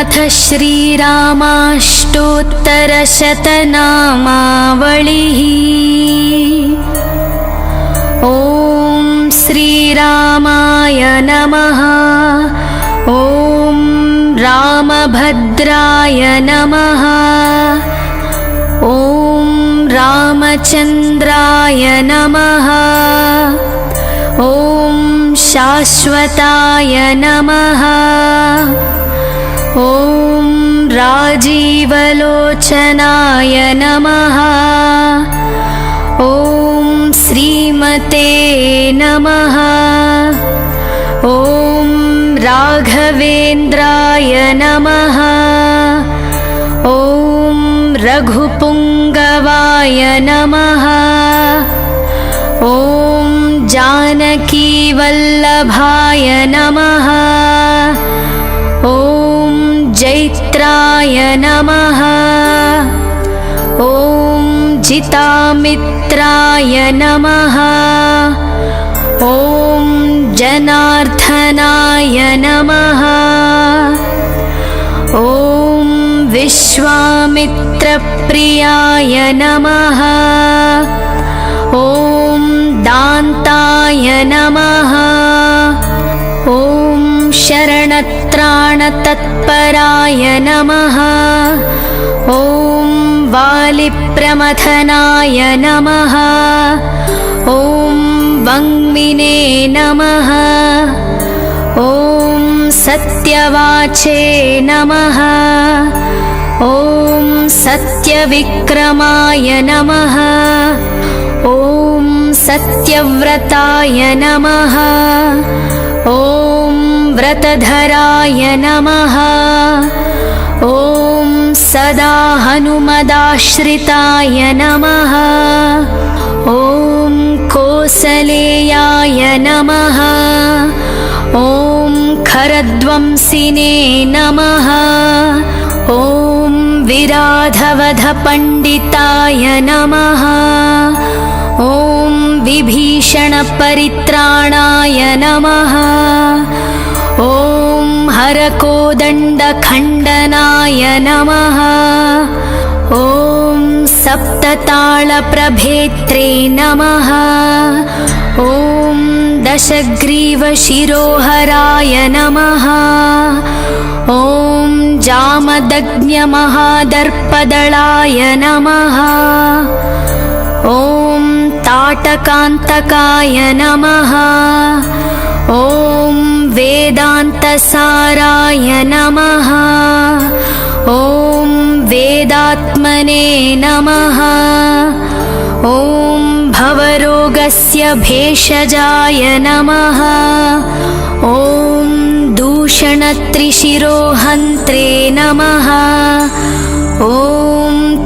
अथ श्रीरामाष्टोत्तरशतनामावलिः। ॐ श्रीरामाय नमः। ॐ रामभद्राय नमः। ॐ रामचन्द्राय नमः। ॐ शाश्वताय नमः। ॐ राजीवलोचनाय नमः। ॐ श्रीमते नमः। ॐ राघवेन्द्राय नमः। ॐ रघुपुङ्गवाय नमः। ॐ जानकीवल्लभाय नमः। ॐ जैत्राय नमः। ॐ जितामित्राय नमः। ॐ जनार्दनाय नमः। ॐ विश्वामित्रप्रियाय नमः। ॐ दान्ताय नमः। ॐ शरणत्राणतत्पराय नमः। ॐ वालिप्रमथनाय नमः। ॐ वङ्मिने नमः। ॐ सत्यवाचे नमः। ॐ सत्यविक्रमाय नमः। ॐ सत्यव्रताय नमः। ॐ व्रतधराय नमः। ॐ सदा हनुमदाश्रिताय नमः। ॐ कोसलेयाय नमः। ॐ खरध्वंसिने नमः। ॐ विराधवधपण्डिताय नमः। ॐ विभीषणपरित्राणाय नमः। ॐ हरकोदण्डखण्डनाय नमः। ॐ सप्ततालप्रभेत्रे नमः। ॐ दशग्रीवशिरोहराय नमः। ॐ जामदग्न्यमहादर्पदलाय नमः। ॐ ताटकान्तकाय नमः। ॐ वेदान्तसाराय नमः। ॐ वेदात्मने नमः। ॐ भवरोगस्य भेषजाय नमः। ॐ दूषणत्रिशिरोहन्त्रे नमः। ॐ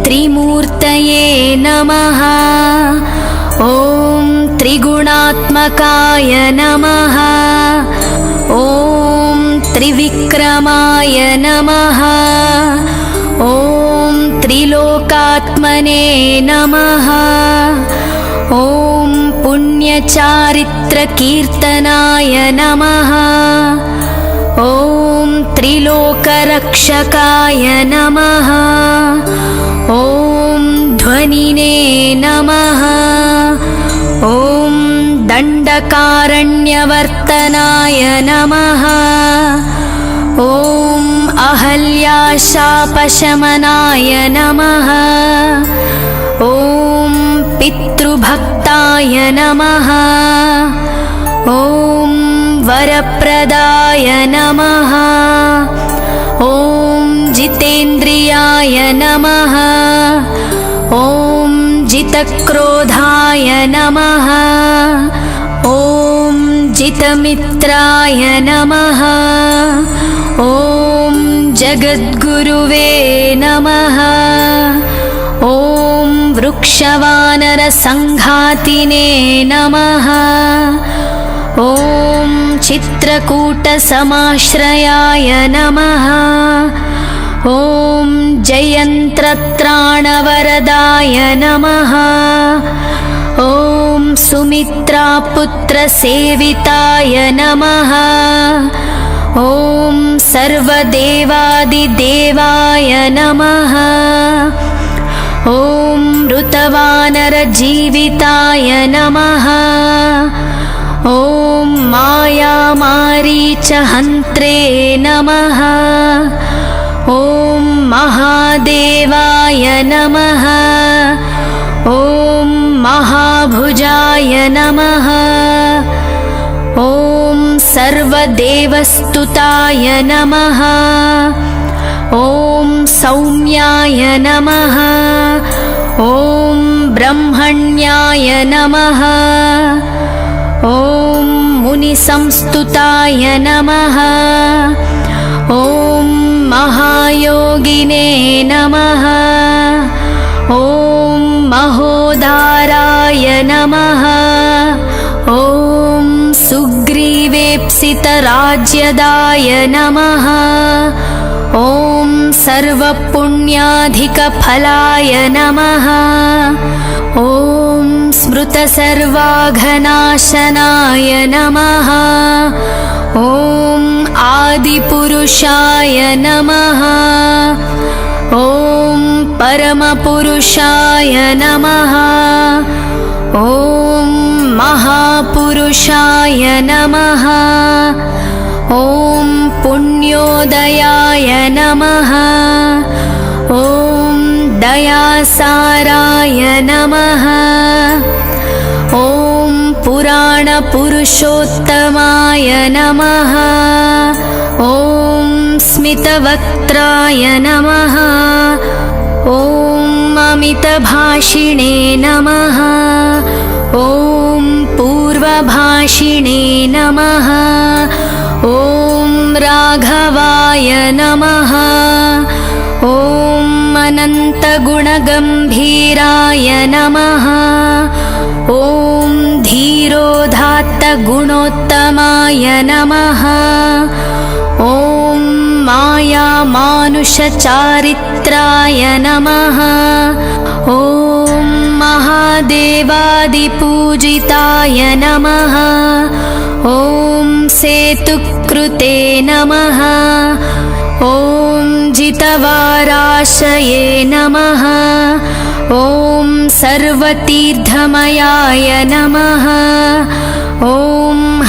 त्रिमूर्तये नमः। ॐ त्रिगुणात्मकाय नमः। ॐ त्रिविक्रमाय नमः। ॐ त्रिलोकात्मने नमः। ॐ पुण्यचारित्रकीर्तनाय नमः। ॐ त्रिलोकरक्षकाय नमः। ॐ ध्वनिने नमः। ॐ दण्डकारण्यवर्तनाय नमः। ॐ अहल्याशापशमनाय नमः। ॐ पितृभक्ताय नमः। ॐ वरप्रदाय नमः। ॐ जितेन्द्रियाय नमः। ॐ जितक्रोधाय नमः। ॐ जितमित्राय नमः। ॐ जगद्गुरुवे नमः। ॐ वृक्षवानरसङ्घातिने नमः। ॐ चित्रकूटसमाश्रयाय नमः। ॐ जयन्त्रत्राणवरदाय नमः। ॐ सुमित्रापुत्रसेविताय नमः। ॐ सर्वदेवादिदेवाय नमः। ॐ ऋतवानरजीविताय नमः। ॐ मायामारीचहन्त्रे नमः। ॐ महादेवाय नमः। ॐ महाभुजाय नमः। ॐ सर्वदेवस्तुताय नमः। ॐ सौम्याय नमः। ॐ ब्रह्मण्याय नमः। ॐ मुनिसंस्तुताय नमः। ॐ महायोगिने नमः। ॐ महोदाराय नमः। ॐ सुग्रीवेप्सितराज्यदाय नमः। ॐ सर्वपुण्याधिकफलाय नमः। ॐ स्मृतसर्वाघनाशनाय नमः। ॐ आदिपुरुषाय नमः। ॐ परमपुरुषाय नमः। ॐ महापुरुषाय नमः। ॐ पुण्योदयाय नमः। ॐ दयासाराय नमः। ॐ पुराणपुरुषोत्तमाय नमः। ॐ स्मितवक्त्राय नमः। ॐ अमितभाषिणे नमः। ॐ पूर्वभाषिणे नमः। ॐ राघवाय नमः। ॐ अनन्तगुणगम्भीराय नमः। ॐ धीरोदात्तगुणोत्तमाय नमः। ॐ मायामानुषचारित्राय नमः। ॐ महादेवादिपूजिताय नमः। ॐ सेतुकृते नमः। ॐ जितवाराशये नमः। ॐ सर्वतीर्थमयाय नमः। ॐ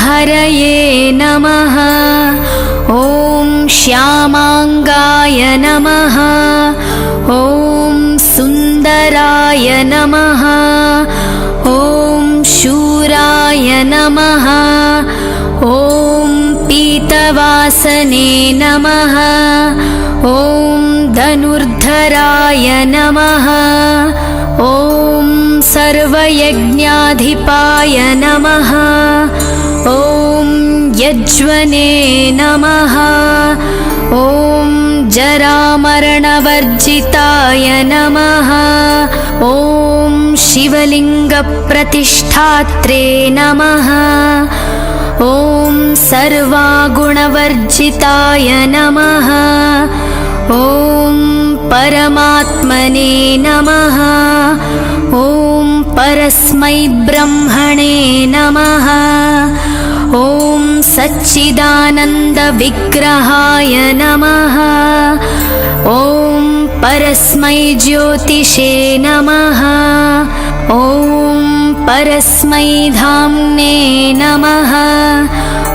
हरये नमः। ॐ श्यामाङ्गाय नमः। ॐ सुन्दराय नमः। ॐ शूराय नमः। ॐ पीतवासने नमः। ॐ धनुर्धराय नमः। ॐ सर्वयज्ञाधिपाय नमः। ॐ यज्वने नमः। ॐ जरामरणवर्जिताय नमः। ॐ शिवलिङ्गप्रतिष्ठात्रे नमः। ॐ सर्वागुणवर्जिताय नमः। ॐ परमात्मने नमः। ॐ परस्मै ब्रह्मणे नमः। ॐ सच्चिदानन्दविग्रहाय नमः। ॐ परस्मै ज्योतिषे नमः। ॐ परस्मै धाम्ने नमः।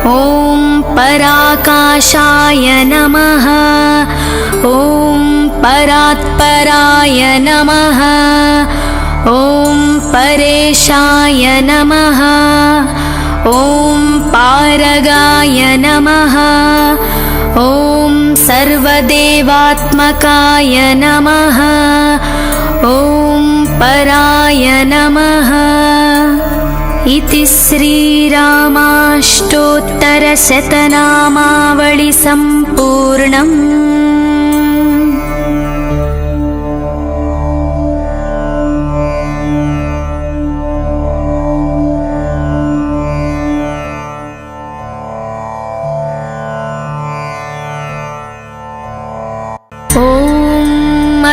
ॐ पराकाशाय नमः। ॐ परात्पराय नमः। ॐ परेशाय नमः। ॐ पारगाय नमः। ॐ सर्वदेवात्मकाय नमः। ॐ पराय नमः। इति श्रीरामाष्टोत्तरशतनामावळि सम्पूर्णम्।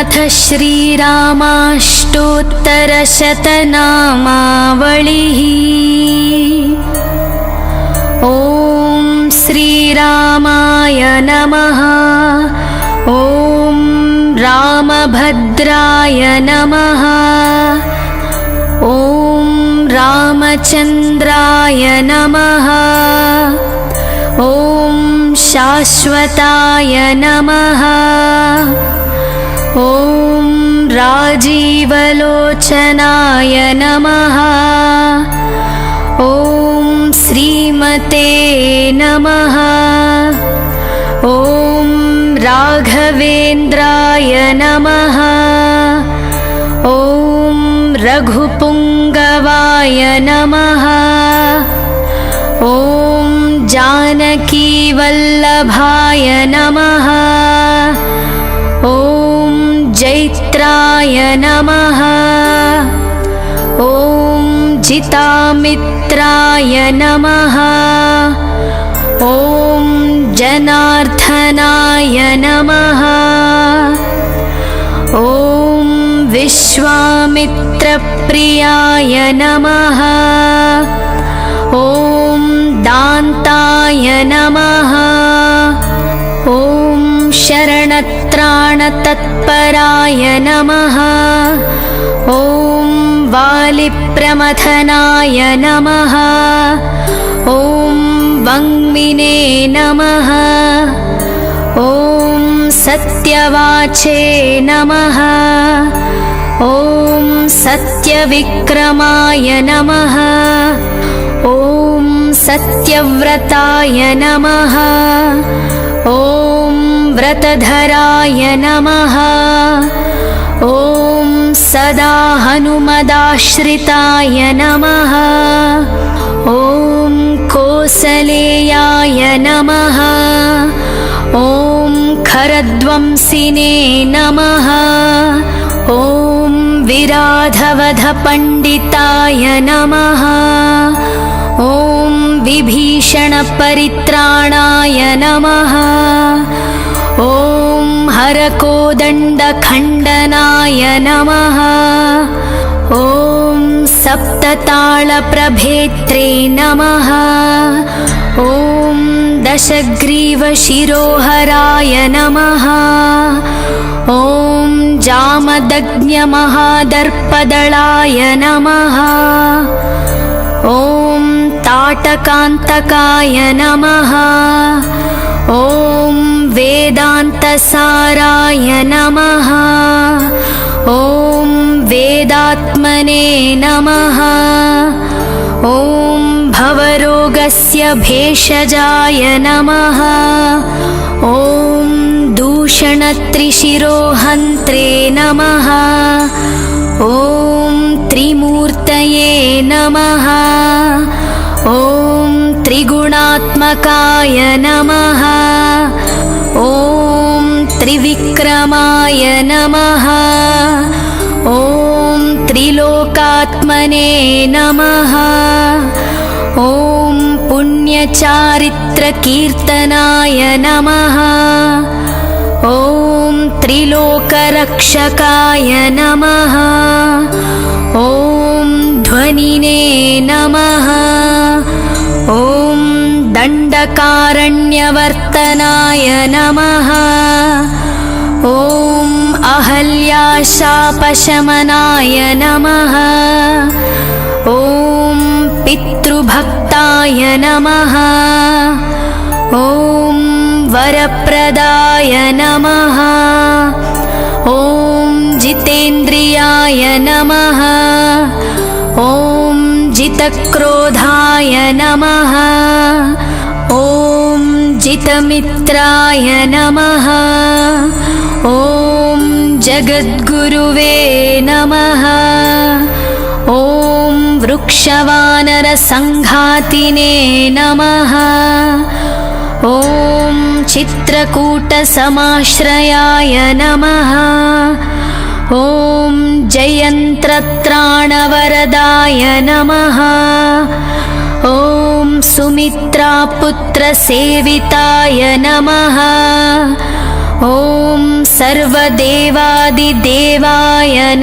अथ श्रीरामाष्टोत्तरशतनामावळिः। ॐ श्रीरामाय श्रीरामाय नमः। ॐ रामभद्राय नमः। ॐ रामचन्द्राय नमः। ॐ शाश्वताय नमः। ॐ राजीवलोचनाय नमः। ॐ श्रीमते नमः। ॐ राघवेन्द्राय नमः। ॐ रघुपुङ्गवाय नमः। ॐ जानकीवल्लभाय नमः। ॐ जैत्राय नमः। ॐ जितामित्राय नमः। ॐ जनार्दनाय नमः। ॐ विश्वामित्रप्रियाय नमः। ॐ दान्ताय नमः। ॐ शरणत्राणतत्पराय नमः। ॐ वालिप्रमथनाय नमः। ॐ वङ्मिने नमः। ॐ सत्यवाचे नमः। ॐ सत्यविक्रमाय नमः। ॐ सत्यव्रताय नमः। ॐ व्रतधराय नमः। ॐ सदा हनुमदाश्रिताय नमः। ॐ कोसलेयाय नमः। ॐ खरध्वंसिने नमः। ॐ विराधवधपण्डिताय नमः। ॐ विभीषणपरित्राणाय नमः। ॐ हरकोदण्डखण्डनाय नमः। ॐ सप्ततालप्रभेत्रे नमः। ॐ दशग्रीवशिरोहराय नमः। ॐ जामदग्न्यमहादर्पदलाय नमः। ॐ ताटकान्तकाय नमः। ॐ वेदान्तसाराय नमः। ॐ वेदात्मने नमः। ॐ भवरोगस्य भेषजाय नमः। ॐ दूषणत्रिशिरोहन्त्रे नमः। ॐ त्रिमूर्तये नमः। ॐ त्रिगुणात्मकाय नमः। ॐ त्रिविक्रमाय नमः। ॐ त्रिलोकात्मने नमः। ॐ पुण्यचारित्रकीर्तनाय नमः। ॐ त्रिलोकरक्षकाय नमः। ॐ ध्वनिने नमः। ॐ दण्डकारण्यवर्तनाय नमः। ॐ अहल्याशापशमनाय नमः। ॐ पितृभक्ताय नमः। ॐ वरप्रदाय नमः। ॐ जितेन्द्रियाय नमः। ॐ जितक्रोधाय नमः। ॐ जितमित्राय नमः। ॐ जगद्गुरुवे नमः। ॐ वृक्षवानरसङ्घातिने नमः। ॐ चित्रकूटसमाश्रयाय नमः। ॐ जयन्त्रत्राणवरदाय नमः। ॐ सुमित्रापुत्रसेविताय नमः। ॐ सर्वदेवादिदेवाय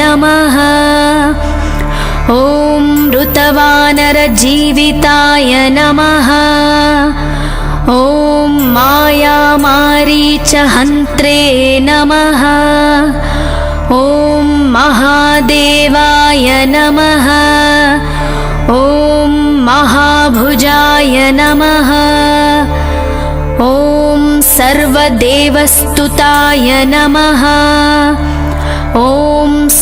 नमः। ॐ ऋतवानरजीविताय नमः। ॐ मायामारीचहन्त्रे नमः। ॐ महादेवाय नमः। ॐ महाभुजाय नमः। ॐ सर्वदेवस्तुताय नमः। ॐ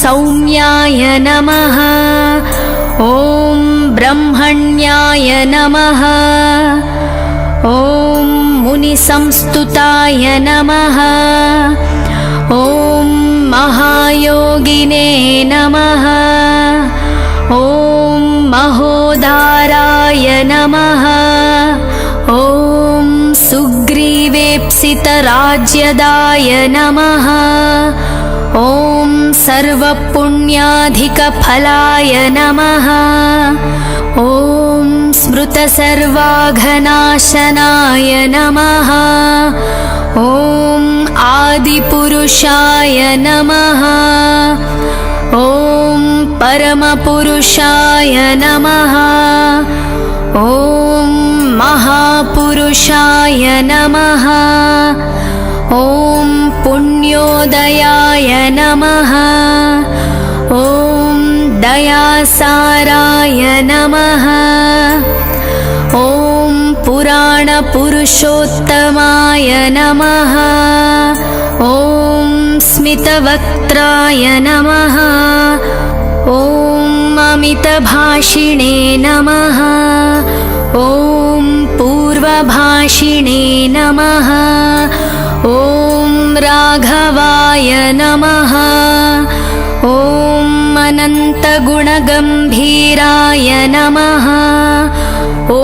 सौम्याय नमः। ॐ ब्रह्मण्याय नमः। ॐ मुनिसंस्तुताय नमः। ॐ महायोगिने नमः। ॐ महोदाराय नमः। ॐ सुग्रीवेप्सितराज्यदाय नमः। ॐ सर्वपुण्याधिकफलाय नमः। ॐ स्मृतसर्वाघनाशनाय नमः। ॐ आदिपुरुषाय नमः। ॐ परमपुरुषाय नमः। ॐ महापुरुषाय नमः। ॐ पुण्योदयाय नमः। ॐ दयासाराय नमः। ॐ पुराणपुरुषोत्तमाय नमः। ॐ स्मितवक्त्राय नमः। ॐ अमितभाषिणे नमः। ॐ पूर्वभाषिणे नमः। ॐ राघवाय नमः। ॐ अनन्तगुणगम्भीराय नमः। ॐ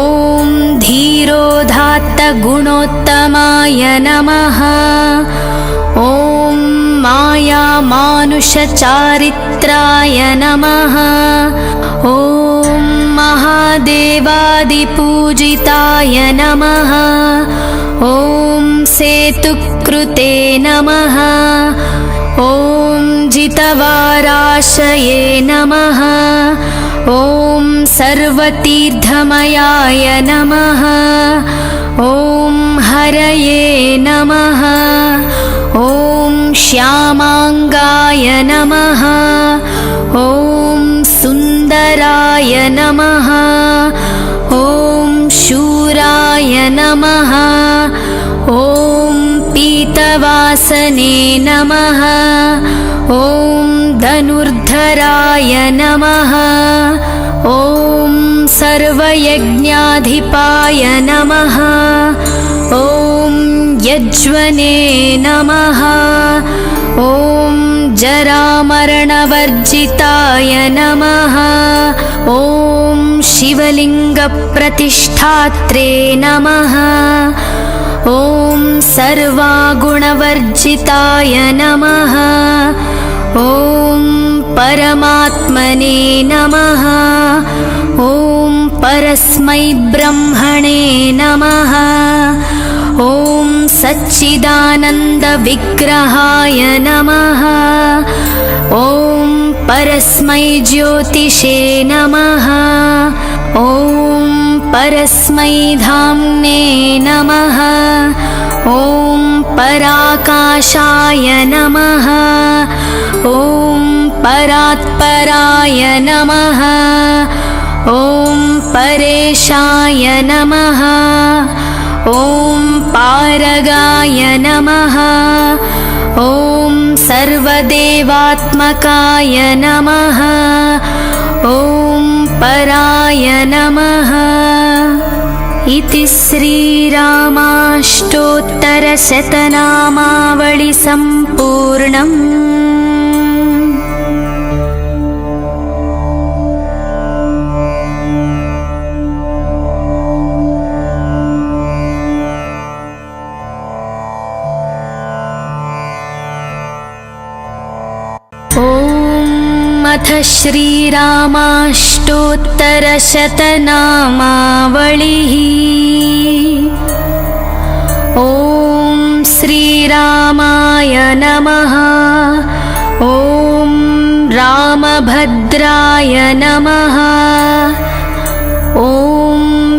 धीरोदात्तगुणोत्तमाय नमः। ॐ मायामानुषचारित्राय नमः। ॐ महादेवादिपूजिताय नमः। ॐ सेतुकृते नमः। ॐ जितवाराशये नमः। ॐ सर्वतीर्थमयाय नमः। ॐ हरये नमः। ॐ श्यामाङ्गाय नमः। ॐ सुन्दराय नमः। ॐ शूराय नमः। ॐ पीतवासने नमः। ॐ धनुर्धराय नमः। ॐ सर्वयज्ञाधिपाय नमः। ॐ यज्वने नमः। ॐ जरामरणवर्जिताय नमः। ॐ शिवलिङ्गप्रतिष्ठात्रे नमः। ॐ सर्वागुणवर्जिताय नमः। ॐ परमात्मने नमः। ॐ परस्मै ब्रह्मणे नमः। ॐ सच्चिदानन्दविग्रहाय नमः। ॐ परस्मै ज्योतिषे नमः। ॐ परस्मै धाम्ने नमः। ॐ पराकाशाय नमः। ॐ परात्पराय नमः। ॐ परेशाय नमः। ॐ पारगाय नमः। ॐ सर्वदेवात्मकाय नमः। ॐ पराय नमः। इति श्रीरामाष्टोत्तरशतनामावळि सम्पूर्णम्। अथ श्रीरामाष्टोत्तरशतनामावळिः। ॐ श्रीरामाय नमः। ॐ रामभद्राय नमः। ॐ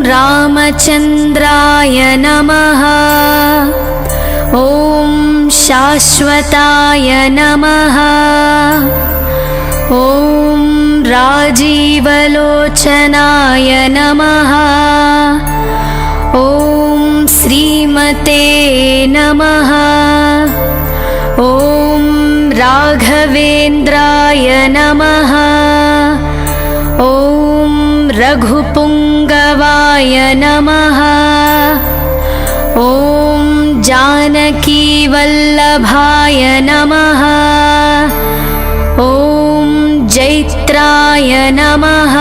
रामचन्द्राय रामचन्द्राय नमः। ॐ शाश्वताय नमः। ॐ राजीवलोचनाय नमः। ॐ श्रीमते नमः। ॐ राघवेन्द्राय नमः। ॐ रघुपुङ्गवाय नमः। ॐ जानकीवल्लभाय नमः। ॐ जैत्राय नमः।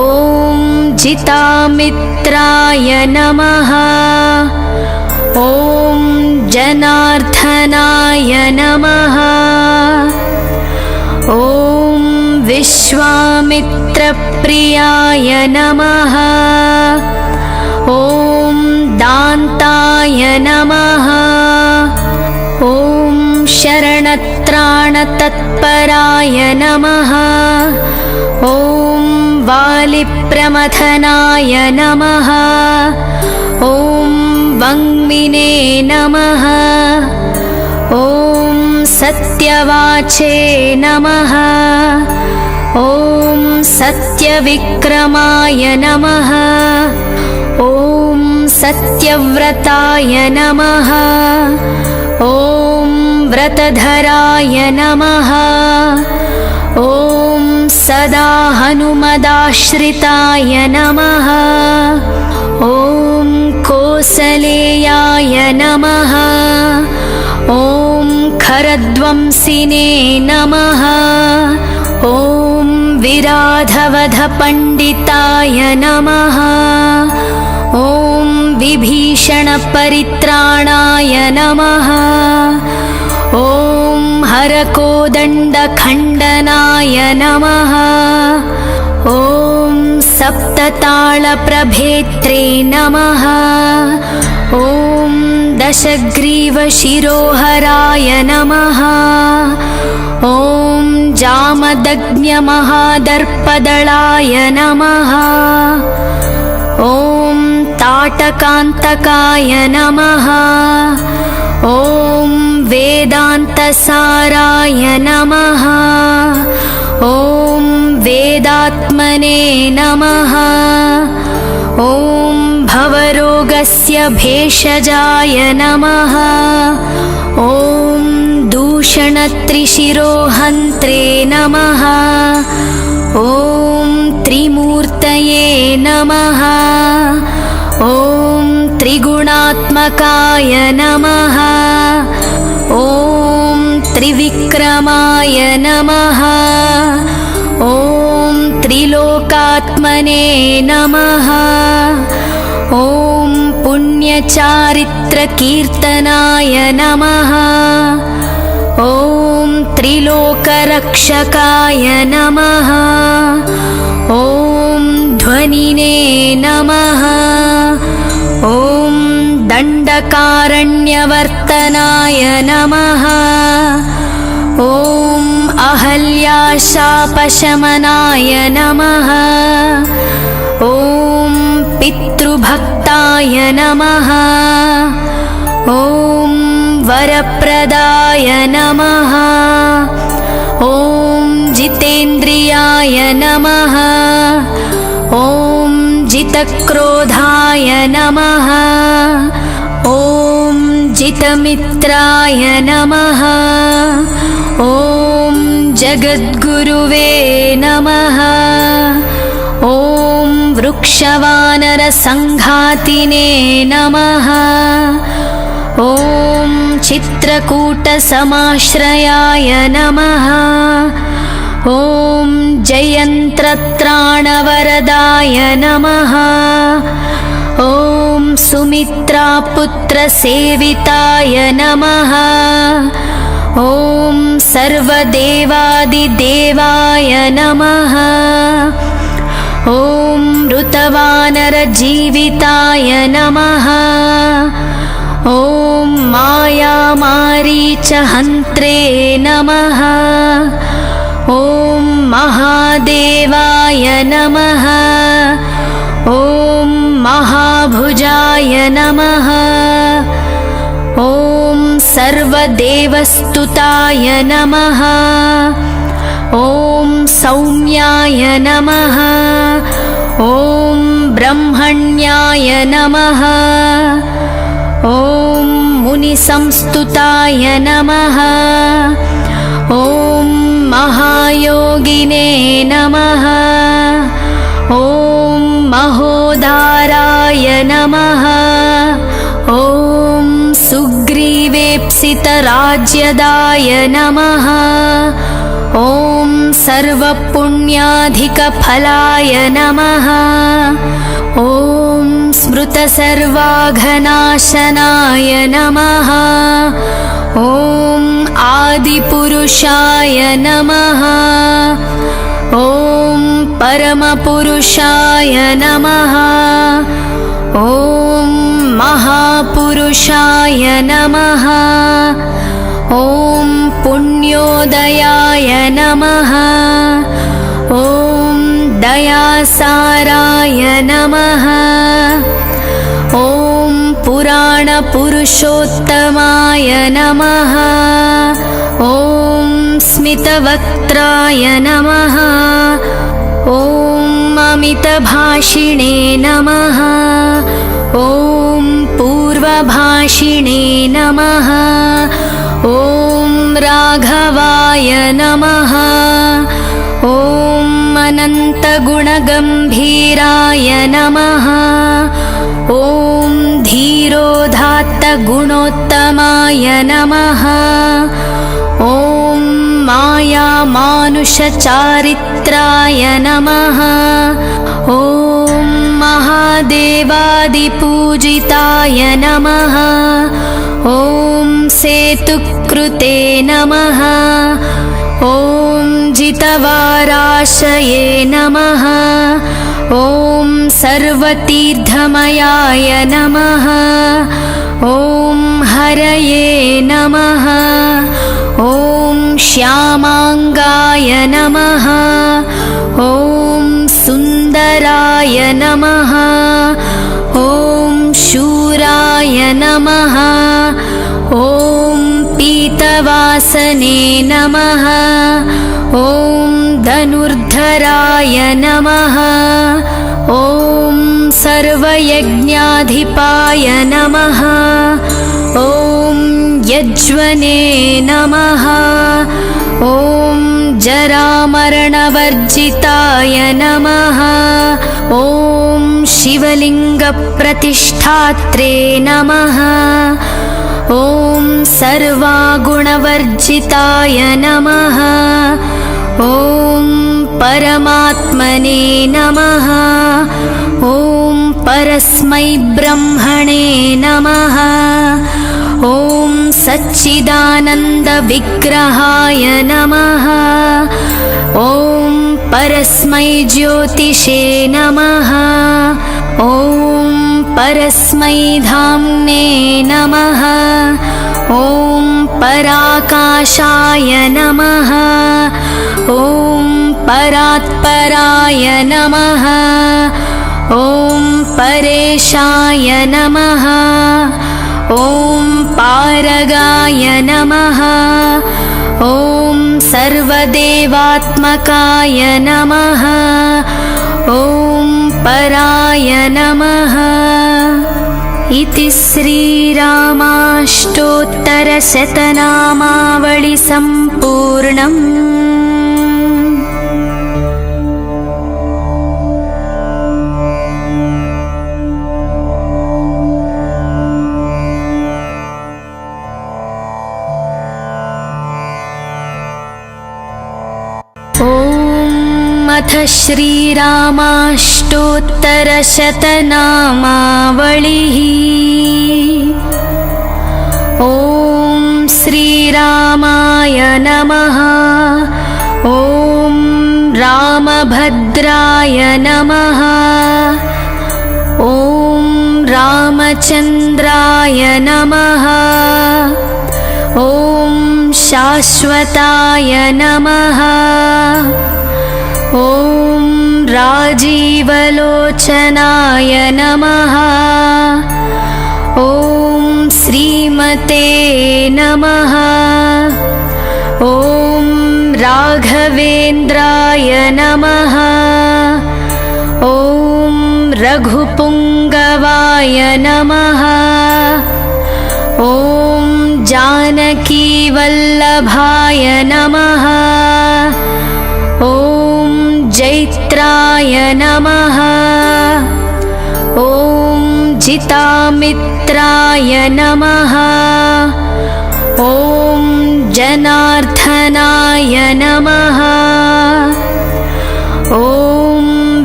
ॐ जितामित्राय नमः। ॐ जनार्दनाय नमः। ॐ विश्वामित्रप्रियाय नमः। ॐ दान्ताय नमः। ॐ शरणत्राणतत्पराय नमः। ॐ वालिप्रमथनाय नमः। ॐ वङ्मिने नमः। ॐ सत्यवाचे नमः। ॐ सत्यविक्रमाय नमः। ॐ सत्यव्रताय नमः। ॐ व्रतधराय नमः। ॐ सदा हनुमदाश्रिताय नमः। ॐ कोसलेयाय नमः। ॐ खरध्वंसिने नमः। ॐ विराधवधपण्डिताय नमः। ॐ विभीषणपरित्राणाय नमः। ॐ हरकोदण्डखण्डनाय नमः। ॐ सप्ततालप्रभेत्रे नमः। ॐ दशग्रीवशिरोहराय नमः। ॐ जामदग्न्यमहादर्पदलाय नमः। ॐ ताटकान्तकाय नमः। ॐ वेदान्तसाराय नमः। ॐ वेदात्मने नमः। ॐ भवरोगस्य भेषजाय नमः। ॐ दूषणत्रिशिरोहन्त्रे नमः। ॐ त्रिमूर्तये नमः। ॐ त्रिगुणात्मकाय नमः। ॐ त्रिविक्रमाय नमः। ॐ त्रिलोकात्मने नमः। ॐ पुण्यचारित्रकीर्तनाय नमः। ॐ त्रिलोकरक्षकाय नमः। ॐ ध्वनिने नमः। ॐ दण्डकारण्यवर्तनाय नमः। ॐ अहल्याशापशमनाय नमः। ॐ पितृभक्ताय नमः। ॐ वरप्रदाय नमः। ॐ जितेन्द्रियाय नमः। ॐ जितक्रोधाय नमः। ॐ जितमित्राय नमः। ॐ जगद्गुरुवे नमः। ॐ वृक्षवानरसङ्घातिने नमः। ॐ चित्रकूटसमाश्रयाय नमः। ॐ जयन्त्रत्राणवरदाय नमः। ॐ सुमित्रापुत्रसेविताय नमः। ॐ सर्वदेवादिदेवाय नमः। ॐ ऋतवानरजीविताय नमः। ॐ मायामारीचहन्त्रे नमः। ॐ महादेवाय नमः। ॐ महाभुजाय नमः। ॐ सर्वदेवस्तुताय नमः। ॐ सौम्याय नमः। ॐ ब्रह्मण्याय नमः। ॐ मुनिसंस्तुताय नमः। ॐ महायोगिने नमः। ॐ महोदाराय नमः। ॐ सुग्रीवेप्सितराज्यदाय नमः। ॐ सर्वपुण्याधिकफलाय नमः। ॐ स्मृतसर्वाघनाशनाय नमः। ॐ आदिपुरुषाय नमः। ॐ परमपुरुषाय नमः। ॐ महापुरुषाय नमः। ॐ पुण्योदयाय नमः। ॐ दयासाराय नमः। ॐ पुराणपुरुषोत्तमाय नमः। ॐ स्मितवक्त्राय नमः। ॐ अमितभाषिणे नमः। ॐ पूर्वभाषिणे नमः। ॐ राघवाय नमः। ॐ अनन्तगुणगम्भीराय नमः। ॐ धीरोदात्तगुणोत्तमाय नमः। ॐ मायामानुषचारित्राय नमः। ॐ महादेवादिपूजिताय नमः। ॐ सेतुकृते नमः। ॐ जितवाराशये नमः। ॐ सर्वतीर्थमयाय नमः। ॐ हरये नमः। ॐ श्यामाङ्गाय नमः। ॐ सुन्दराय नमः। ॐ शूराय नमः। ॐ पीतवासने नमः। ॐ धनुर्धराय नमः। ॐ सर्वयज्ञाधिपाय नमः। ॐ यज्वने नमः। ॐ जरामरणवर्जिताय नमः। ॐ शिवलिङ्गप्रतिष्ठात्रे नमः। ॐ सर्वागुणवर्जिताय नमः। ॐ परमात्मने नमः। ॐ परस्मै ब्रह्मणे नमः। ॐ सच्चिदानन्दविग्रहाय नमः। ॐ परस्मै ज्योतिषे नमः। ॐ परस्मै धाम्ने नमः। ॐ पराकाशाय नमः। ॐ परात्पराय नमः। ॐ परेशाय नमः। ॐ पारगाय नमः। ॐ सर्वदेवात्मकाय नमः। ॐ पराय नमः। इति श्रीरामाष्टोत्तरशतनामावळि सम्पूर्णम्। अथ श्रीरामाष्टोत्तरशतनामावळिः। ॐ श्रीरामाय नमः। ॐ रामभद्राय नमः। ॐ रामचन्द्राय नमः। ॐ शाश्वताय नमः। ॐ राजीवलोचनाय नमः। ॐ श्रीमते नमः। ॐ राघवेन्द्राय नमः। ॐ रघुपुङ्गवाय नमः। ॐ जानकीवल्लभाय नमः। ॐ जैत्राय नमः। ॐ जितामित्राय नमः। ॐ जनार्दनाय नमः। ॐ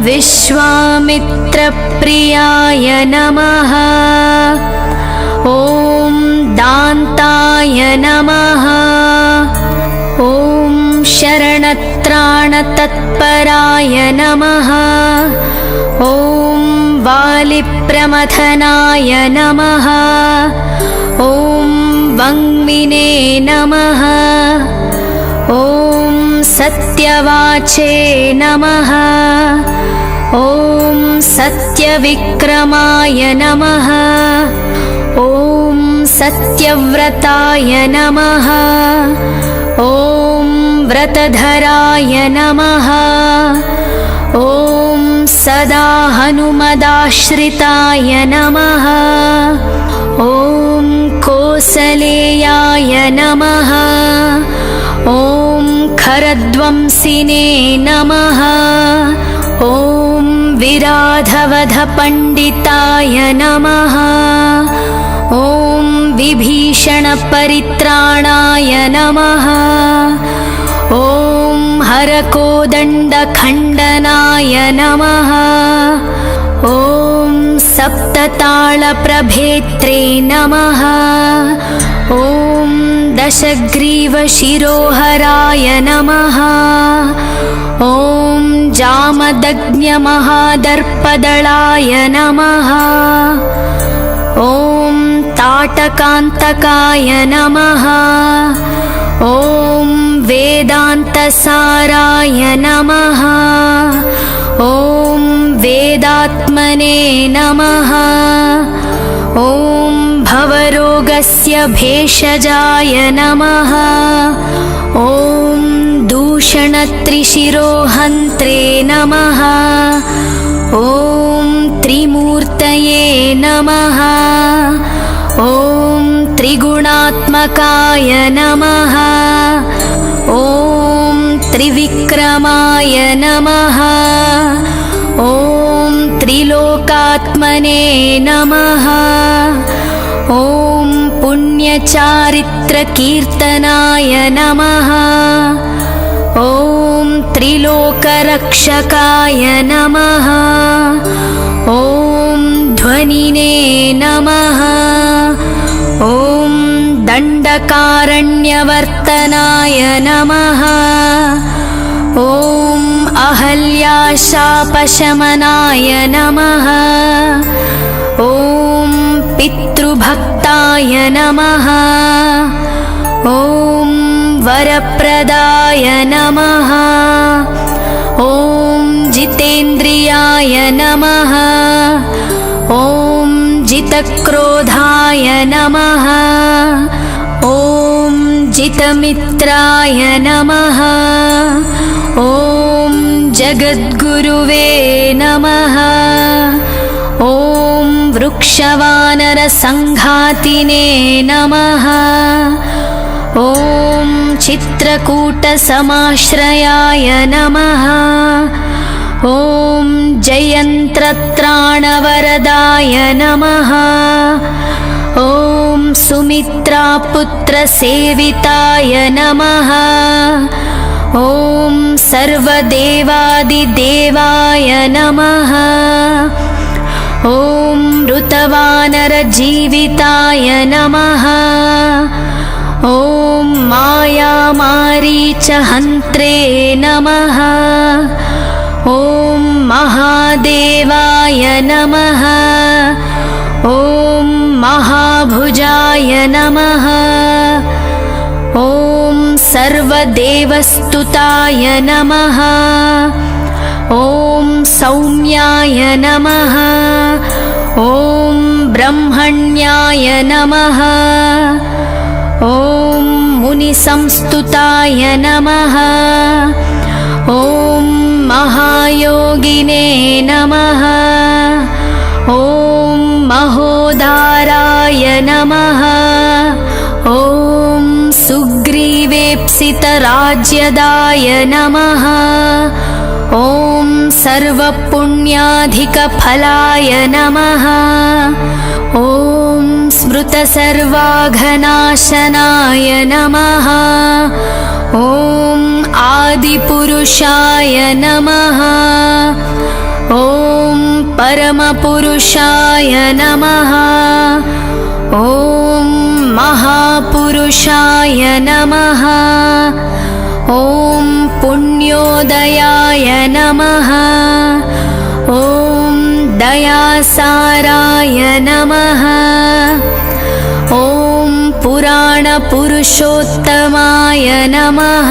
विश्वामित्रप्रियाय नमः। ॐ दान्ताय नमः। ॐ शरणत्राणतत्पराय नमः। ॐ वालिप्रमथनाय नमः। ॐ वङ्मिने नमः। ॐ सत्यवाचे नमः। ॐ सत्यविक्रमाय नमः। ॐ सत्यव्रताय नमः। ॐ व्रतधराय नमः। ॐ सदा हनुमदाश्रिताय नमः। ॐ कोसलेयाय नमः। ॐ खरध्वंसिने नमः। ॐ विराधवधपण्डिताय नमः। ॐ विभीषणपरित्राणाय नमः। ॐ हरकोदण्डखण्डनाय नमः। ॐ सप्तताळप्रभेत्रे नमः। ॐ दशग्रीवशिरोहराय नमः। ॐ जामदग्न्यमहादर्पदलाय नमः। ॐ ताटकान्तकाय नमः। ॐ वेदान्तसाराय नमः। ॐ वेदात्मने नमः। ॐ भवरोगस्य भेषजाय नमः। ॐ दूषणत्रिशिरोहन्त्रे नमः। ॐ त्रिमूर्तये नमः। ॐ त्रिगुणात्मकाय नमः। ॐ त्रिविक्रमाय नमः। ॐ त्रिलोकात्मने नमः। ॐ पुण्यचारित्रकीर्तनाय नमः। ॐ त्रिलोकरक्षकाय नमः। ॐ ध्वनिने नमः। ॐ दण्डकारण्यवर्तनाय नमः। ॐ अहल्याशापशमनाय नमः। ॐ पितृभक्ताय नमः। ॐ वरप्रदाय नमः। ॐ जितेन्द्रियाय नमः। ॐ जितक्रोधाय नमः। ॐ जितमित्राय नमः। ॐ जगद्गुरुवे नमः। ॐ वृक्षवानरसङ्घातिने नमः। ॐ चित्रकूटसमाश्रयाय नमः। ॐ जयन्त्रत्राणवरदाय नमः। ॐ सुमित्रापुत्रसेविताय नमः। ॐ सर्वदेवादिदेवाय नमः। ॐ ऋतवानरजीविताय नमः। ॐ मायामारीचहन्त्रे नमः। ॐ महादेवाय नमः। ॐ महाभुजाय नमः। ॐ सर्वदेवस्तुताय नमः। ॐ सौम्याय नमः। ॐ ब्रह्मण्याय नमः। ॐ मुनिसंस्तुताय नमः। ॐ महायोगिने नमः। ॐ महोदाराय नमः। ॐ सुग्रीवेप्सितराज्यदाय नमः। ॐ सर्वपुण्याधिकफलाय नमः। ॐ स्मृतसर्वाघनाशनाय नमः। ॐ आदिपुरुषाय नमः। ॐ परमपुरुषाय नमः। ॐ महापुरुषाय नमः। ॐ पुण्योदयाय नमः। ॐ दयासाराय नमः। ॐ पुराणपुरुषोत्तमाय नमः।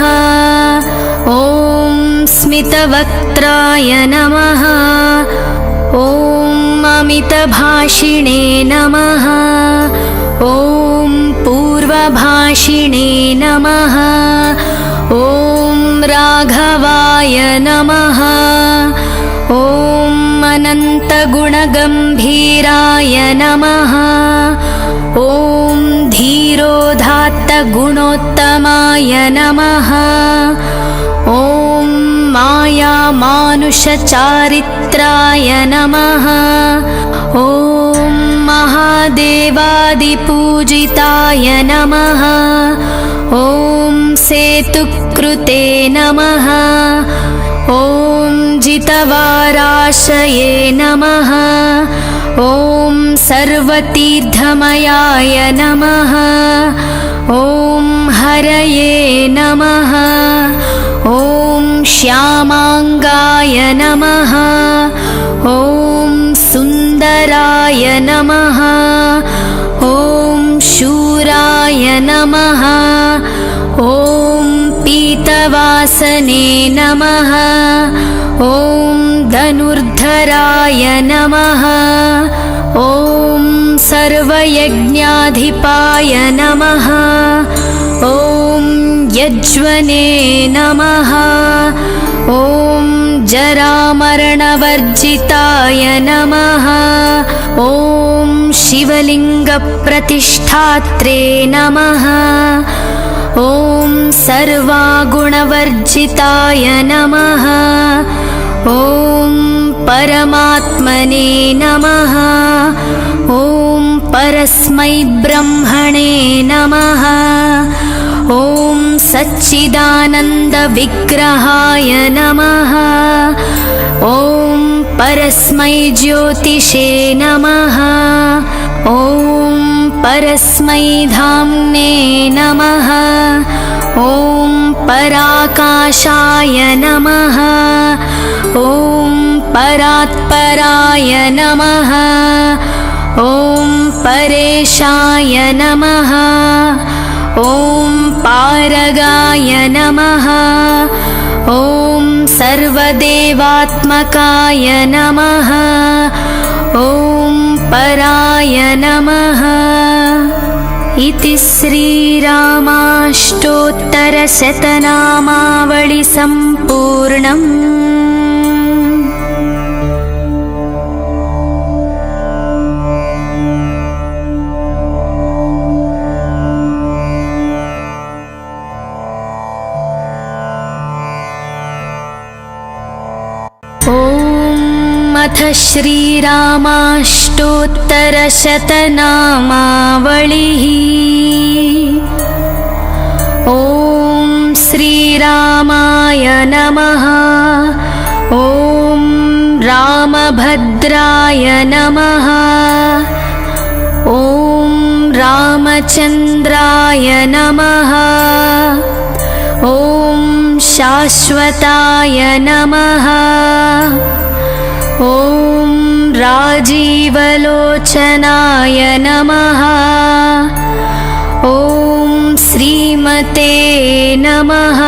ॐ स्मितवक्त्राय नमः। ॐ अमितभाषिणे नमः। ॐ पूर्वभाषिणे नमः। ॐ राघवाय नमः। ॐ अनन्तगुणगम्भीराय नमः। ॐ धीरोदात्तगुणोत्तमाय नमः। ॐ मायामानुषचारित्राय नमः। ॐ महादेवादिपूजिताय नमः। ॐ सेतुकृते नमः। ॐ जितवाराशये नमः। ॐ सर्वतीर्थमयाय नमः। ॐ हरये नमः। ॐ श्यामाङ्गाय नमः। ॐ सुन्दराय नमः। ॐ शूराय नमः। ॐ पीतवासने नमः। ॐ धनुर्धराय नमः। ॐ सर्वयज्ञाधिपाय नमः। ॐ यज्वने नमः। ॐ जरामरणवर्जिताय नमः। ॐ शिवलिङ्गप्रतिष्ठात्रे नमः। ॐ सर्वागुणवर्जिताय नमः। ॐ परमात्मने नमः। ॐ परस्मै ब्रह्मणे नमः। ॐ सच्चिदानन्दविग्रहाय नमः। ॐ परस्मै ज्योतिषे नमः। ॐ परस्मै धाम्ने नमः। ॐ पराकाशाय नमः। ॐ परात्पराय नमः। ॐ परेशाय नमः। ॐ पारगाय नमः। ॐ सर्वदेवात्मकाय नमः। ॐ पराय नमः। इति श्रीरामाष्टोत्तरशतनामावळि सम्पूर्णम्। अथ श्रीरामाष्टोत्तरशतनामावळिः। ॐ श्रीरामाय नमः। ॐ रामभद्राय नमः। ॐ रामचन्द्राय नमः। ॐ शाश्वताय नमः। ॐ राजीवलोचनाय नमः। ॐ श्रीमते नमः।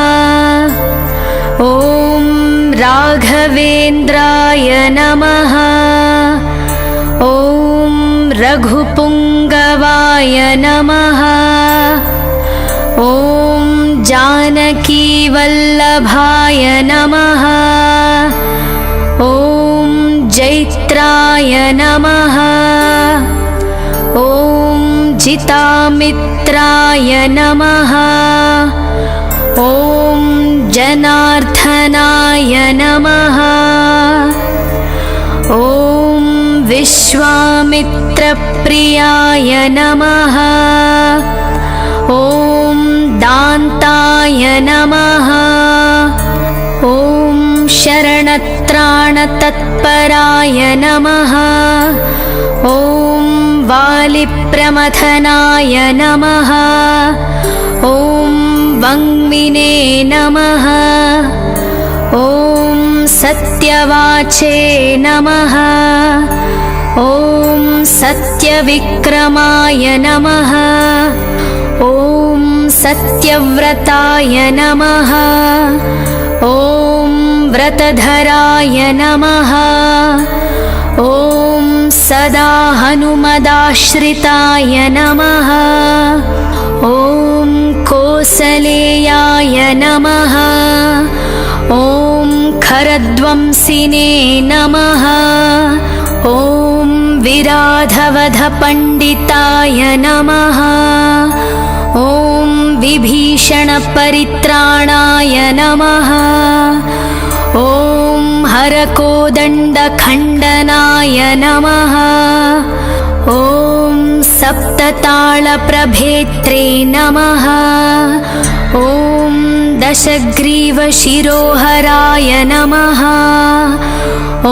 ॐ राघवेन्द्राय नमः। ॐ रघुपुङ्गवाय नमः। ॐ जानकीवल्लभाय नमः। ॐ जैत्राय नमः। ॐ जितामित्राय नमः। ॐ जनार्दनाय नमः। ॐ विश्वामित्रप्रियाय नमः। ॐ दान्ताय नमः। ॐ शरणत्राणतत्पराय नमः। ॐ वालिप्रमथनाय नमः। ॐ वङ्मिने नमः। ॐ सत्यवाचे नमः। ॐ सत्यविक्रमाय नमः। ॐ सत्यव्रताय नमः। ॐ व्रतधराय नमः। ॐ सदा हनुमदाश्रिताय नमः। ॐ कोसलेयाय नमः। ॐ खरध्वंसिने नमः। ॐ विराधवधपण्डिताय नमः। ॐ विभीषणपरित्राणाय नमः। ॐ हरकोदण्डखण्डनाय नमः। ॐ सप्ततालप्रभेत्रे नमः। ॐ दशग्रीवशिरोहराय नमः। ॐ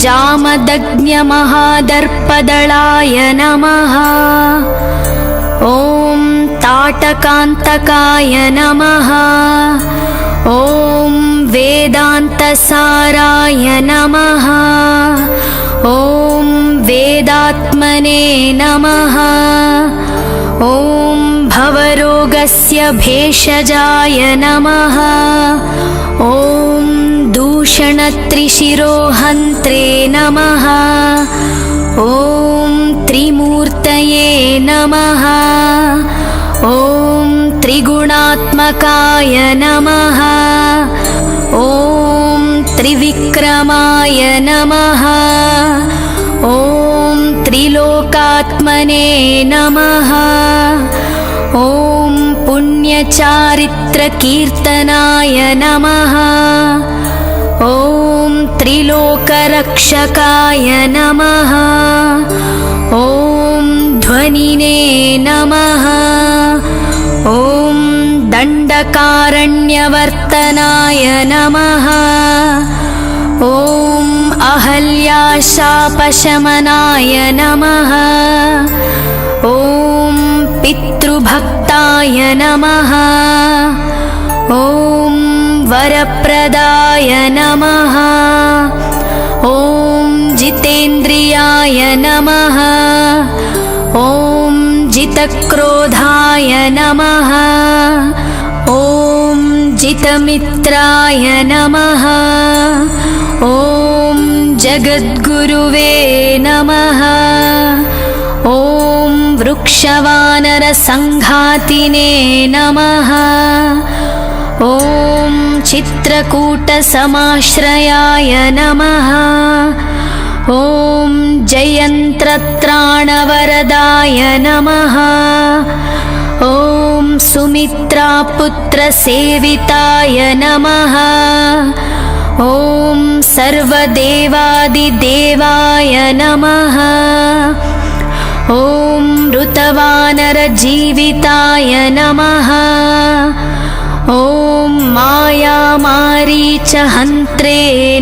जामदग्न्यमहादर्पदलाय नमः। ॐ ताटकान्तकाय नमः। ॐ वेदान्तसाराय नमः। ॐ वेदात्मने नमः। ॐ भवरोगस्य भेषजाय नमः। ॐ दूषणत्रिशिरोहन्त्रे नमः। ॐ त्रिमूर्तये नमः। ॐ त्रिगुणात्मकाय नमः। ॐ त्रिविक्रमाय नमः। ॐ त्रिलोकात्मने नमः। ॐ पुण्यचारित्रकीर्तनाय नमः। ॐ त्रिलोकरक्षकाय नमः। ॐ ध्वनिने नमः। ॐ दण्डकारण्यवर्तनाय नमः। ॐ अहल्याशापशमनाय नमः। ॐ पितृभक्ताय नमः। ॐ वरप्रदाय नमः। ॐ जितेन्द्रियाय नमः। ॐ जितक्रोधाय नमः। ॐ जितमित्राय नमः। ॐ जगद्गुरुवे नमः। ॐ वृक्षवानरसङ्घातिने नमः। ॐ चित्रकूटसमाश्रयाय नमः। ॐ जयन्त्रत्राणवरदाय नमः। ॐ सुमित्रापुत्रसेविताय नमः। ॐ सर्वदेवादिदेवाय नमः। ॐ ऋतवानरजीविताय नमः। ॐ मायामारीचहन्त्रे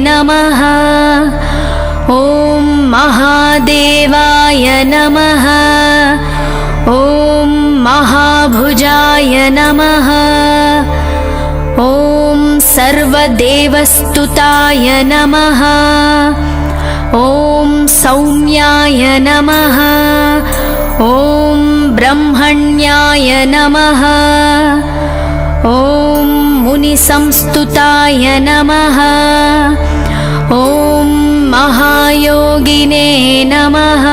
नमः। ॐ महादेवाय नमः। ॐ महाभुजाय नमः। ॐ सर्वदेवस्तुताय नमः। ॐ सौम्याय नमः। ॐ ब्रह्मण्याय नमः। ॐ मुनिसंस्तुताय नमः। ॐ महायोगिने नमः।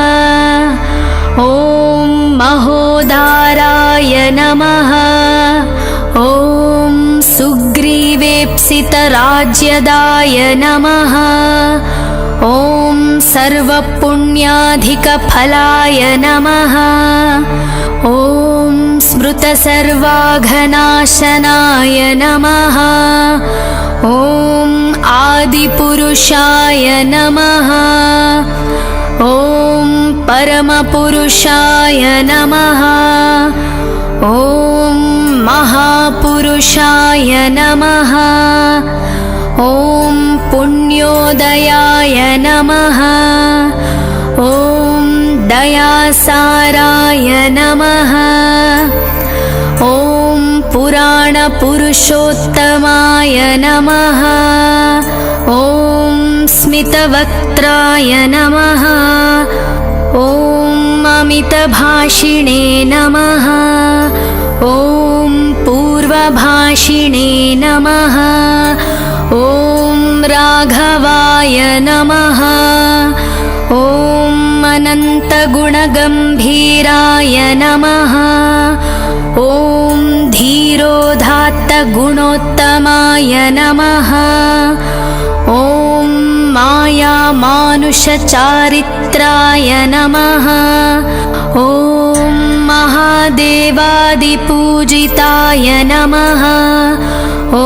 ॐ महोदाराय नमः। ॐ सुग्रीवेप्सितराज्यदाय नमः। ॐ सर्वपुण्याधिकफलाय नमः। ॐ स्मृतसर्वाघनाशनाय नमः। ॐ आदिपुरुषाय नमः। ॐ परमपुरुषाय नमः। ॐ महापुरुषाय नमः। ॐ पुण्योदयाय नमः। ॐ दयासाराय नमः। ॐ पुराणपुरुषोत्तमाय नमः। ॐ स्मितवक्त्राय नमः। ॐ अमितभाषिणे नमः। ॐ पूर्वभाषिणे नमः। ॐ राघवाय नमः। ॐ अनन्तगुणगम्भीराय नमः। ॐ धीरोदात्तगुणोत्तमाय नमः। ॐ मायामानुषचारित्राय नमः। ॐ महादेवादिपूजिताय नमः। ॐ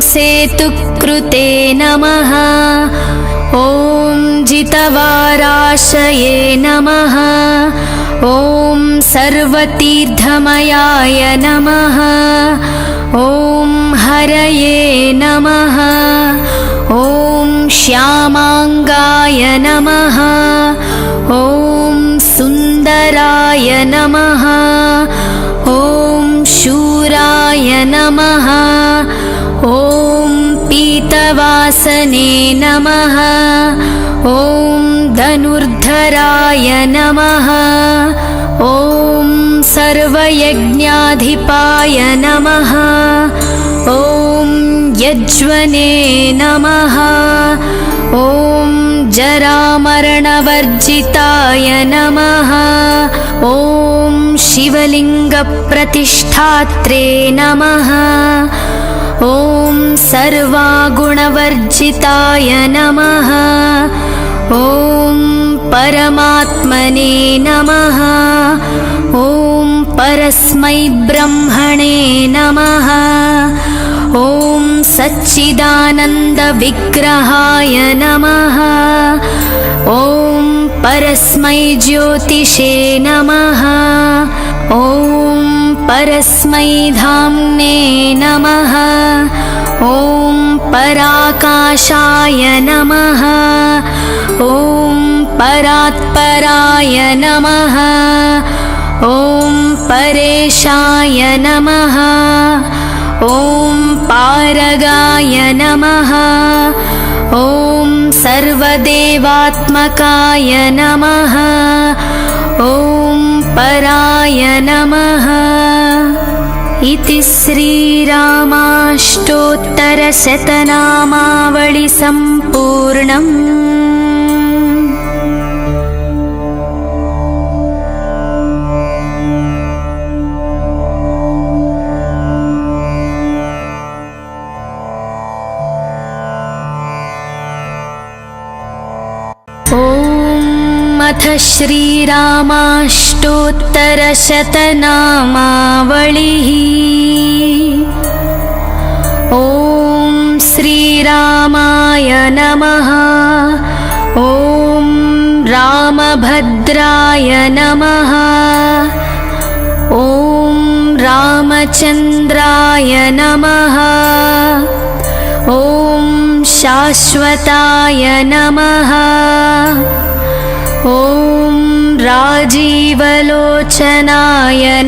सेतुकृते नमः। ॐ जितवाराशये नमः। ॐ सर्वतीर्थमयाय नमः। ॐ हरये नमः। ॐ श्यामाङ्गाय नमः। ॐ सुन्दराय नमः। ॐ शूराय नमः। ॐ पीतवासने नमः। ॐ धनुर्धराय नमः। ॐ सर्वयज्ञाधिपाय नमः। ॐ यज्वने नमः। ॐ जरामरणवर्जिताय नमः। ॐ शिवलिङ्गप्रतिष्ठात्रे नमः। ॐ सर्वागुणवर्जिताय नमः। ॐ परमात्मने नमः। ॐ परस्मै ब्रह्मणे नमः। ॐ सच्चिदानन्दविग्रहाय नमः। ॐ परस्मै ज्योतिषे नमः। ॐ परस्मै धाम्ने नमः। ॐ पराकाशाय नमः। ॐ परात्पराय नमः। ॐ परेशाय नमः। ॐ पारगाय नमः। ॐ सर्वदेवात्मकाय नमः। ॐ पराय नमः। इति श्रीरामाष्टोत्तरशतनामावळि सम्पूर्णम्। अथ श्रीरामाष्टोत्तरशतनामावळिः। ॐ श्रीरामाय नमः। ॐ रामभद्राय नमः। ॐ रामचन्द्राय नमः। ॐ शाश्वताय नमः। ॐ राजीवलोचनाय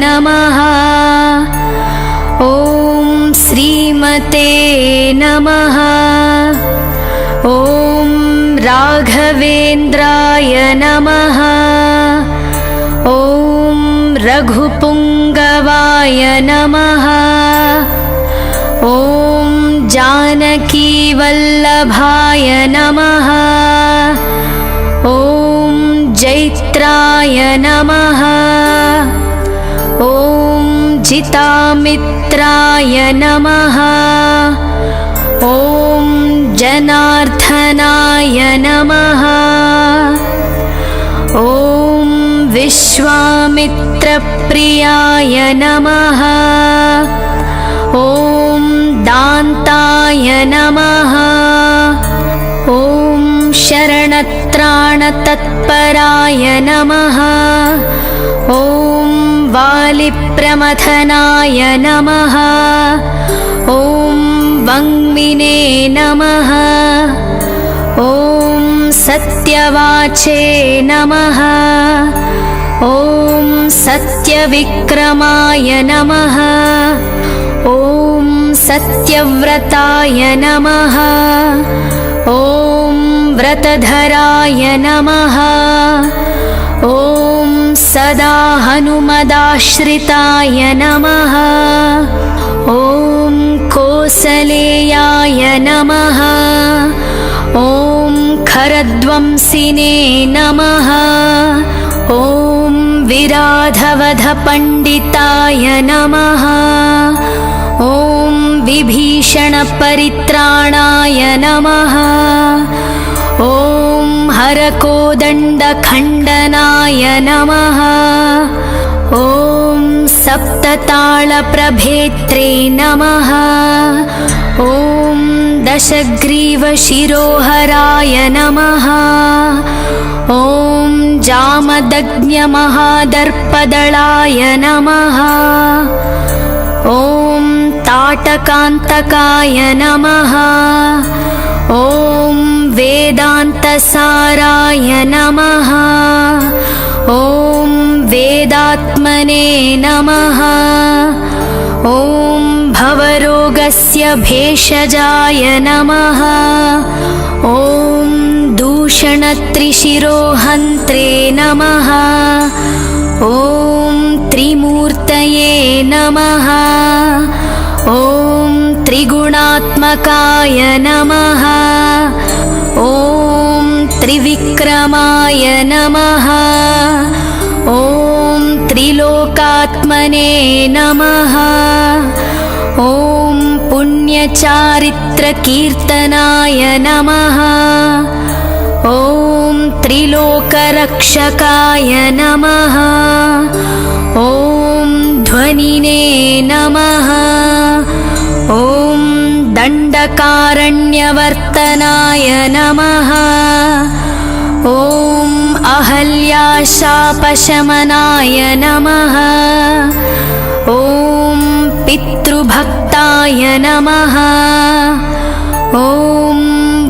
नमः। ॐ श्रीमते नमः। ॐ राघवेन्द्राय नमः। ॐ रघुपुङ्गवाय नमः। ॐ जानकीवल्लभाय नमः। ॐ जैत्राय नमः। ॐ जितामित्राय नमः। ॐ जनार्दनाय नमः। ॐ विश्वामित्रप्रियाय नमः। ॐ दान्ताय नमः। ॐ शरणत्राणतत्पराय नमः। ॐ वालिप्रमथनाय नमः। ॐ वङ्मिने नमः। ॐ सत्यवाचे नमः। ॐ सत्यविक्रमाय नमः। ॐ सत्यव्रताय नमः। ॐ व्रतधराय नमः। ॐ सदा हनुमदाश्रिताय नमः। ॐ कोसलेयाय नमः। ॐ खरध्वंसिने नमः। ॐ विराधवधपण्डिताय नमः। ॐ विभीषणपरित्राणाय नमः। ॐ हरकोदण्डखण्डनाय नमः। ॐ सप्ततालप्रभेत्रे नमः। ॐ दशग्रीवशिरोहराय नमः। ॐ जामदग्न्यमहादर्पदलाय नमः। ॐ ताटकान्तकाय नमः। ॐ वेदान्तसाराय नमः। ॐ वेदात्मने नमः। ॐ भवरोगस्य भेषजाय नमः। ॐ दूषणत्रिशिरोहन्त्रे नमः। ॐ त्रिमूर्तये नमः। ॐ त्रिगुणात्मकाय नमः। ॐ त्रिविक्रमाय नमः। ॐ त्रिलोकात्मने नमः। ॐ पुण्यचारित्रकीर्तनाय नमः। ॐ त्रिलोकरक्षकाय नमः। ॐ ध्वनिने नमः। ॐ दण्डकारण्यवर्तनाय नमः। ॐ अहल्याशापशमनाय नमः। ॐ पितृभक्ताय नमः। ॐ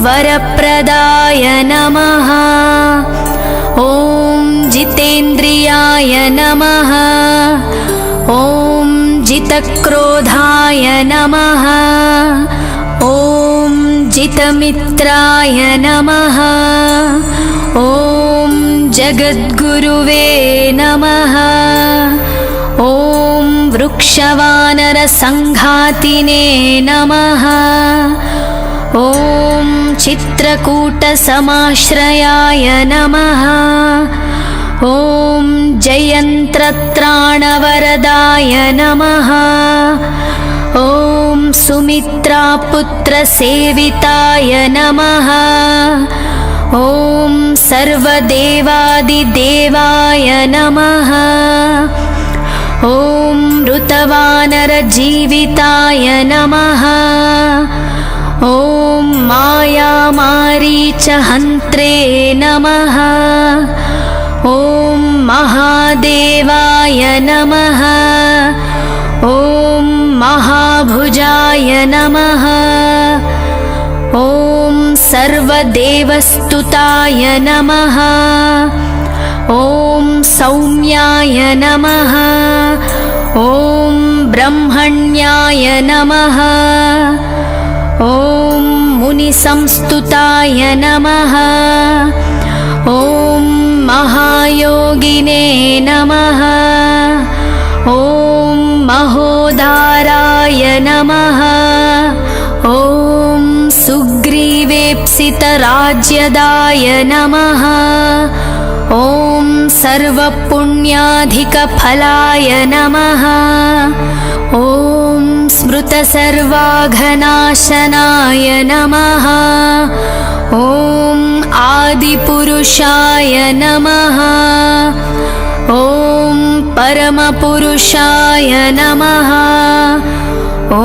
वरप्रदाय नमः। ॐ जितेन्द्रियाय नमः। ॐ जितक्रोधाय नमः। ॐ जितमित्राय नमः। ॐ जगद्गुरुवे नमः। ॐ वृक्षवानरसङ्घातिने नमः। ॐ चित्रकूटसमाश्रयाय नमः। ॐ जयन्त्रत्राणवरदाय नमः। ॐ सुमित्रापुत्रसेविताय नमः। ॐ सर्वदेवादिदेवाय नमः। ॐ ऋतवानरजीविताय नमः। ॐ मायामारीचहन्त्रे नमः। ॐ महादेवाय नमः। ॐ महाभुजाय नमः। ॐ सर्वदेवस्तुताय नमः। ॐ सौम्याय नमः। ॐ ब्रह्मण्याय नमः। ॐ मुनिसंस्तुताय नमः। ॐ महायोगिने नमः। ॐ महोदाराय नमः। सर्वराज्यदाय नमः। ॐ सर्वपुण्याधिकफलाय नमः। ॐ स्मृतसर्वाघनाशनाय नमः। ॐ आदिपुरुषाय नमः। ॐ परमपुरुषाय नमः। ॐ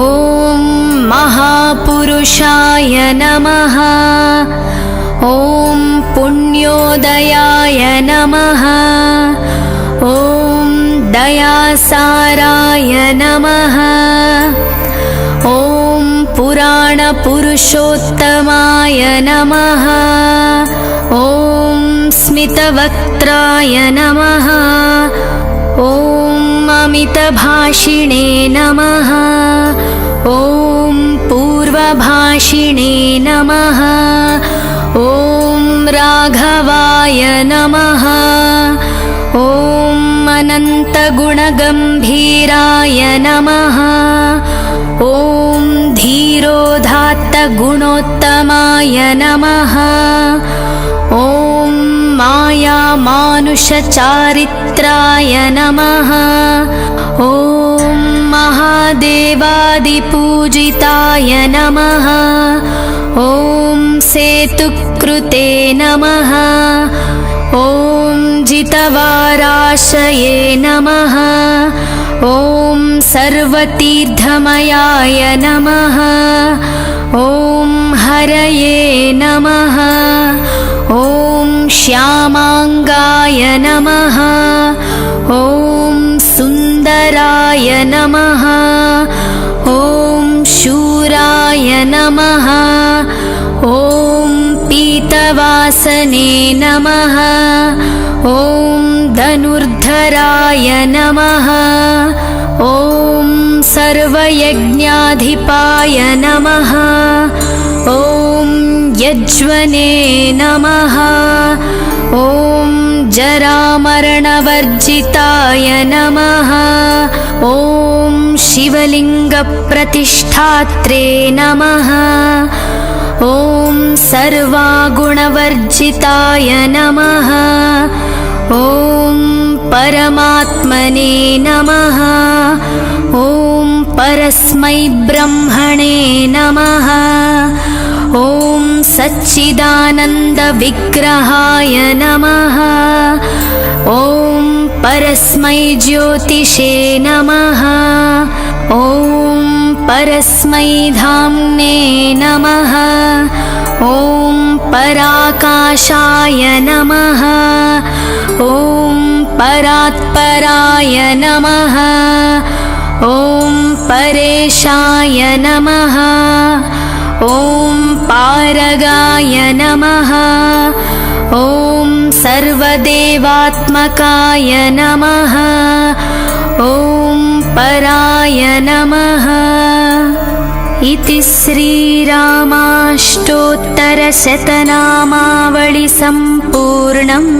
महापुरुषाय नमः। ॐ पुण्योदयाय नमः। ॐ दयासाराय नमः। ॐ पुराणपुरुषोत्तमाय नमः। ॐ स्मितवक्त्राय नमः। ॐ अमितभाषिणे नमः। ॐ पूर्वभाषिणे नमः। ॐ राघवाय नमः। ॐ अनन्तगुणगम्भीराय नमः। ॐ धीरोदात्तगुणोत्तमाय नमः। ॐ मायामानुषचारित्राय नमः। ॐ महादेवादिपूजिताय नमः। ॐ सेतुकृते नमः। ॐ जितवाराशये नमः। ॐ सर्वतीर्थमयाय नमः। ॐ हरये नमः। ॐ श्यामाङ्गाय नमः। ॐ सुन्दराय नमः। ॐ शूराय नमः। ॐ पीतवासने नमः। ॐ धनुर्धराय नमः। ॐ सर्वयज्ञाधिपाय नमः। ॐ यज्वने नमः। ॐ जरामरणवर्जिताय नमः। ॐ शिवलिङ्गप्रतिष्ठात्रे नमः। ॐ सर्वागुणवर्जिताय नमः। ॐ परमात्मने नमः। ॐ परस्मै ब्रह्मणे नमः। ॐ सच्चिदानन्दविग्रहाय नमः। ॐ परस्मै ज्योतिषे नमः। ॐ परस्मै धाम्ने नमः। ॐ पराकाशाय नमः। ॐ परात्पराय नमः। ॐ परेशाय नमः। ॐ पारगाय नमः। ॐ सर्वदेवात्मकाय नमः। ॐ पराय नमः। इति श्रीरामाष्टोत्तरशतनामावळि सम्पूर्णम्।